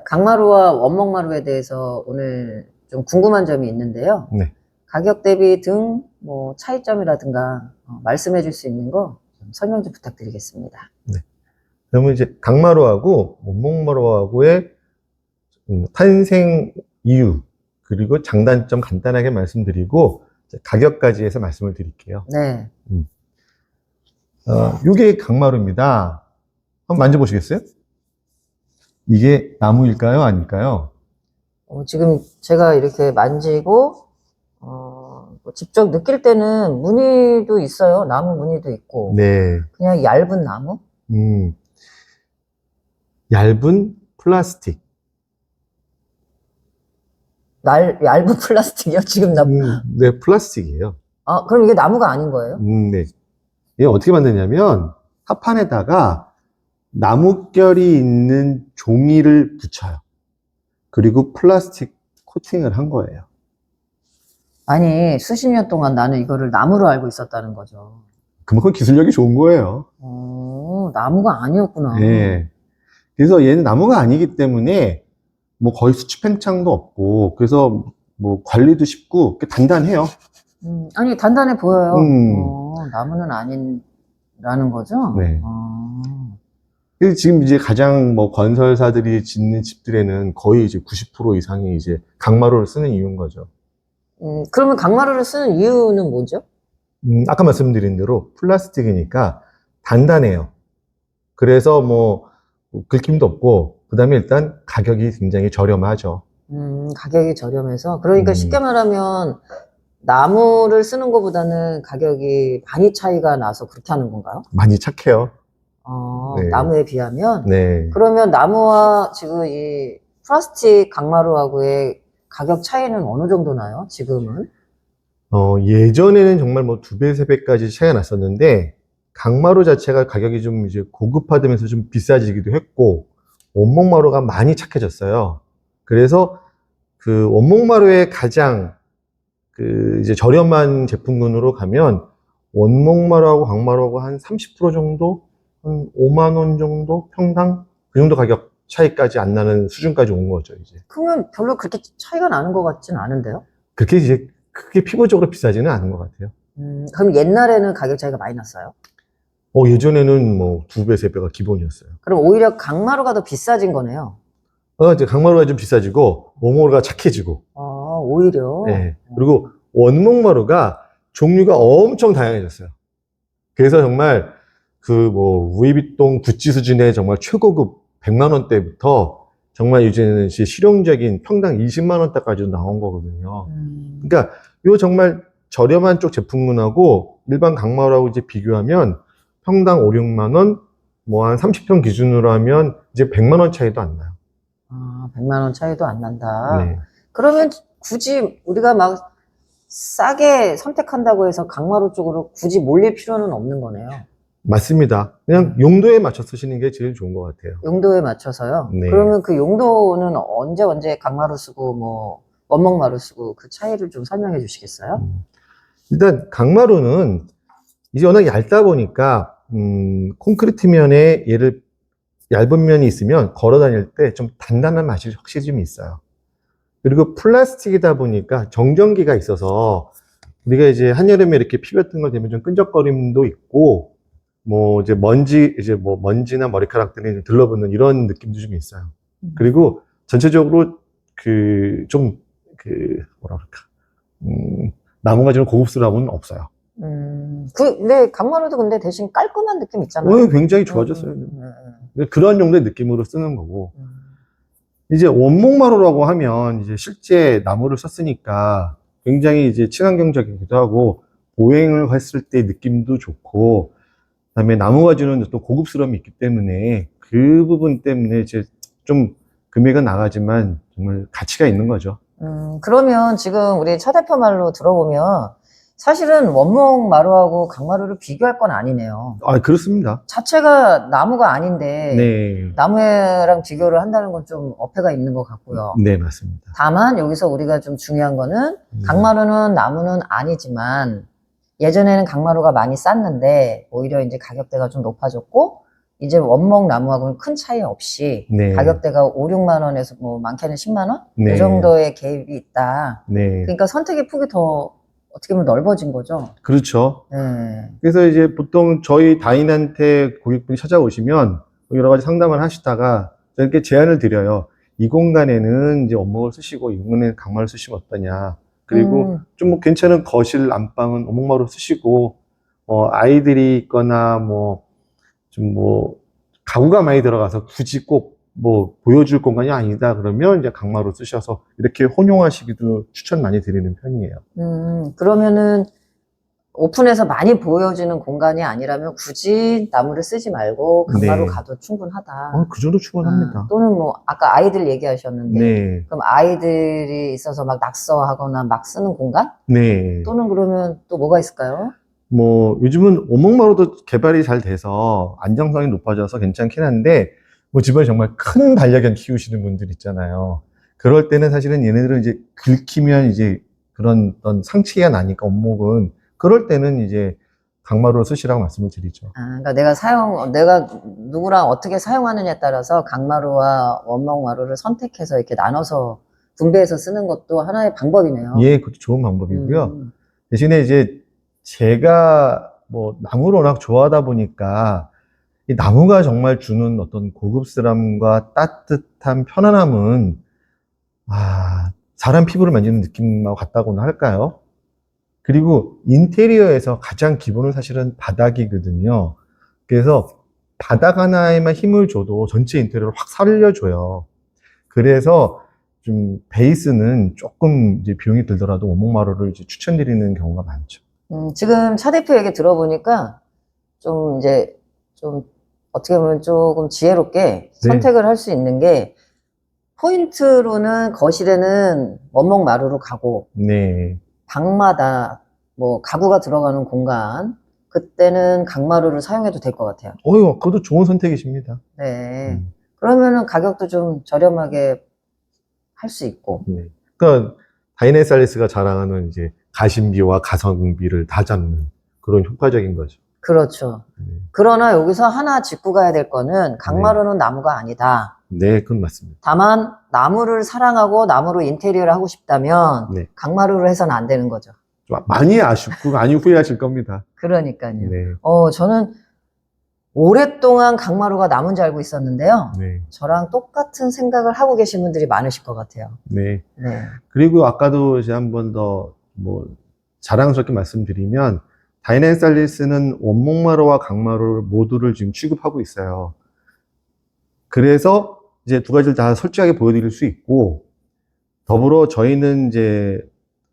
강마루와 원목마루에 대해서 오늘 좀 궁금한 점이 있는데요. 네. 가격 대비 등 뭐 차이점이라든가 말씀해 줄 수 있는 거 좀 설명 좀 부탁드리겠습니다. 네. 그러면 이제 강마루하고 원목마루하고의 탄생 이유 그리고 장단점 간단하게 말씀드리고 이제 가격까지 해서 말씀을 드릴게요. 네. 이게 강마루입니다. 한번 만져보시겠어요? 이게 나무일까요? 아닐까요? 지금 제가 이렇게 만지고 뭐 직접 느낄 때는 무늬도 있어요. 나무 무늬도 있고. 네. 그냥 얇은 나무? 얇은 플라스틱. 얇은 플라스틱이요? 지금 네, 플라스틱이에요. 그럼 이게 나무가 아닌 거예요? 네. 이게 어떻게 만드냐면 합판에다가 나뭇결이 있는 종이를 붙여요. 그리고 플라스틱 코팅을 한 거예요. 아니, 수십 년 동안 나는 이거를 나무로 알고 있었다는 거죠. 그만큼 기술력이 좋은 거예요. 나무가 아니었구나. 네. 그래서 얘는 나무가 아니기 때문에 뭐 거의 수축 팽창도 없고, 그래서 뭐 관리도 쉽고 단단해요. 아니, 단단해 보여요. 나무는 아니라는 거죠? 네. 그래서 지금 이제 가장 뭐 건설사들이 짓는 집들에는 거의 이제 90% 이상이 이제 강마루를 쓰는 이유인 거죠. 그러면 강마루를 쓰는 이유는 뭐죠? 아까 말씀드린 대로 플라스틱이니까 단단해요. 그래서 뭐 긁힘도 없고, 그 다음에 일단 가격이 굉장히 저렴하죠. 가격이 저렴해서. 그러니까 쉽게 말하면 나무를 쓰는 것보다는 가격이 많이 차이가 나서 그렇게 하는 건가요? 많이 착해요. 네. 나무에 비하면? 네. 그러면 나무와 지금 이 플라스틱 강마루하고의 가격 차이는 어느 정도 나요? 지금은? 예전에는 정말 뭐 2배, 3배까지 차이가 났었는데, 강마루 자체가 가격이 좀 이제 고급화되면서 좀 비싸지기도 했고, 원목마루가 많이 착해졌어요. 그래서 그 원목마루의 가장 이제 저렴한 제품군으로 가면 원목마루하고 강마루하고 한 30% 정도? 한 5만 원 정도? 평당? 그 정도 가격 차이까지 안 나는 수준까지 온 거죠, 이제. 그러면 별로 그렇게 차이가 나는 것 같진 않은데요? 그렇게 이제 크게 피부적으로 비싸지는 않은 것 같아요. 그럼 옛날에는 가격 차이가 많이 났어요? 예전에는 뭐 2배, 3배가 기본이었어요. 그럼 오히려 강마루가 더 비싸진 거네요? 이제 강마루가 좀 비싸지고, 원목마루가 착해지고. 오히려? 네. 그리고 원목마루가 종류가 엄청 다양해졌어요. 그래서 정말 뭐 루이비통 구찌 수준의 정말 최고급 100만 원대부터 정말 이제는 실용적인 평당 20만 원대까지도 나온 거거든요. 그러니까 요 정말 저렴한 쪽 제품군하고 일반 강마루하고 이제 비교하면 평당 5, 6만 원, 뭐 한 30평 기준으로 하면 이제 100만 원 차이도 안 나요. 100만 원 차이도 안 난다. 네. 그러면 굳이 우리가 막 싸게 선택한다고 해서 강마루 쪽으로 굳이 몰릴 필요는 없는 거네요. 맞습니다. 그냥 용도에 맞춰 쓰시는 게 제일 좋은 것 같아요. 용도에 맞춰서요? 네. 그러면 그 용도는 언제 강마루 쓰고 뭐 원목마루 쓰고 그 차이를 좀 설명해 주시겠어요? 일단 강마루는 이제 워낙 얇다 보니까 콘크리트 면에 얘를 얇은 면이 있으면 걸어 다닐 때 좀 단단한 맛이 확실히 좀 있어요. 그리고 플라스틱이다 보니까 정전기가 있어서 우리가 이제 한여름에 이렇게 피 같은 거 되면 좀 끈적거림도 있고, 뭐 이제 먼지나 머리카락들이 들러붙는 이런 느낌도 좀 있어요. 그리고 전체적으로 뭐라 그럴까, 나무가 좀 고급스러움은 없어요. 근데 강마루도 근데 대신 깔끔한 느낌 있잖아요. 굉장히 좋아졌어요. 그런 용도의 느낌으로 쓰는 거고. 이제 원목마루라고 하면 이제 실제 나무를 썼으니까 굉장히 이제 친환경적이기도 하고, 보행을 했을 때 느낌도 좋고, 그다음에 나무가 주는 또 고급스러움이 있기 때문에 그 부분 때문에 이제 좀 금액은 나가지만 정말 가치가 있는 거죠. 그러면 지금 우리 차 대표 말로 들어보면 사실은 원목마루하고 강마루를 비교할 건 아니네요. 그렇습니다. 자체가 나무가 아닌데 네. 나무랑 비교를 한다는 건 좀 어폐가 있는 것 같고요. 네, 맞습니다. 다만 여기서 우리가 좀 중요한 거는 강마루는 나무는 아니지만 예전에는 강마루가 많이 쌌는데 오히려 이제 가격대가 좀 높아졌고 이제 원목 나무하고는 큰 차이 없이 네. 가격대가 5, 6만 원에서 뭐 많게는 10만 원? 네. 이 정도의 갭이 있다. 네. 그러니까 선택의 폭이 더 어떻게 보면 넓어진 거죠. 그렇죠. 네. 그래서 이제 보통 저희 다인한테 고객분이 찾아오시면 여러 가지 상담을 하시다가 이렇게 제안을 드려요. 이 공간에는 이제 원목을 쓰시고 이 공간에는 강마를 쓰시면 어떠냐. 그리고 좀 뭐 괜찮은 거실 안방은 원목마루 쓰시고 아이들이 있거나 뭐 좀 뭐 가구가 많이 들어가서 굳이 꼭 뭐 보여줄 공간이 아니다 그러면 이제 강마루 쓰셔서 이렇게 혼용하시기도 추천 많이 드리는 편이에요. 그러면은 오픈해서 많이 보여지는 공간이 아니라면 굳이 나무를 쓰지 말고 강마루 네. 가도 충분하다. 그 정도 충분합니다. 또는 뭐 아까 아이들 얘기하셨는데 네. 그럼 아이들이 있어서 막 낙서하거나 막 쓰는 공간? 네. 또는 그러면 또 뭐가 있을까요? 뭐 요즘은 원목마루도 개발이 잘 돼서 안정성이 높아져서 괜찮긴 한데 뭐 집안에 정말 큰 반려견 키우시는 분들 있잖아요. 그럴 때는 사실은 얘네들은 이제 긁히면 이제 그런 어떤 상처가 나니까 원목은 그럴 때는 이제 강마루를 쓰시라고 말씀을 드리죠. 그러니까 내가 누구랑 어떻게 사용하느냐에 따라서 강마루와 원목마루를 선택해서 이렇게 나눠서 분배해서 쓰는 것도 하나의 방법이네요. 예, 그것도 좋은 방법이고요. 음, 대신에 이제 제가 뭐 나무를 워낙 좋아하다 보니까 이 나무가 정말 주는 어떤 고급스람과 따뜻한 편안함은 사람 피부를 만지는 느낌하고 같다고나 할까요? 그리고 인테리어에서 가장 기본은 사실은 바닥이거든요. 그래서 바닥 하나에만 힘을 줘도 전체 인테리어를 확 살려줘요. 그래서 좀 베이스는 조금 이제 비용이 들더라도 원목마루를 이제 추천드리는 경우가 많죠. 지금 차 대표 얘기 들어보니까 좀 이제 좀 어떻게 보면 조금 지혜롭게 선택을 할 수 있는 게 포인트로는 거실에는 원목마루로 가고 네. 방마다 뭐 가구가 들어가는 공간 그때는 강마루를 사용해도 될 것 같아요. 그것도 좋은 선택이십니다. 네. 그러면은 가격도 좀 저렴하게 할 수 있고. 네. 그러니까 다이네살리스가 자랑하는 이제 가심비와 가성비를 다 잡는 그런 효과적인 거죠. 그렇죠. 네. 그러나 여기서 하나 짚고 가야 될 거는 강마루는 나무가 아니다. 네, 그건 맞습니다. 다만 나무를 사랑하고 나무로 인테리어를 하고 싶다면 네. 강마루를 해서는 안 되는 거죠. 좀 많이 아쉽고 많이 후회하실 겁니다. 그러니까요. 네. 저는 오랫동안 강마루가 나무인 줄 알고 있었는데요. 네. 저랑 똑같은 생각을 하고 계신 분들이 많으실 것 같아요. 네. 네. 그리고 아까도 이제 한 번 더 뭐 자랑스럽게 말씀드리면 다이네살리스는 원목마루와 강마루 모두를 지금 취급하고 있어요. 그래서 이제 두 가지를 다 솔직하게 보여드릴 수 있고 더불어 저희는 이제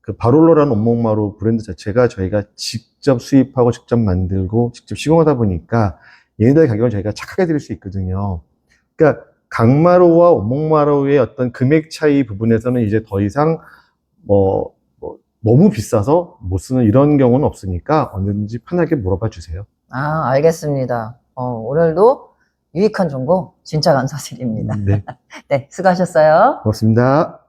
그 바롤로라는 원목마루 브랜드 자체가 저희가 직접 수입하고 직접 만들고 직접 시공하다 보니까 얘네들 가격을 저희가 착하게 드릴 수 있거든요. 그러니까 강마루와 원목마루의 어떤 금액 차이 부분에서는 이제 더 이상 뭐 너무 비싸서 못 쓰는 이런 경우는 없으니까 언제든지 편하게 물어봐 주세요. 알겠습니다. 오늘도 유익한 정보 진짜 감사드립니다. 네, 네, 수고하셨어요. 고맙습니다.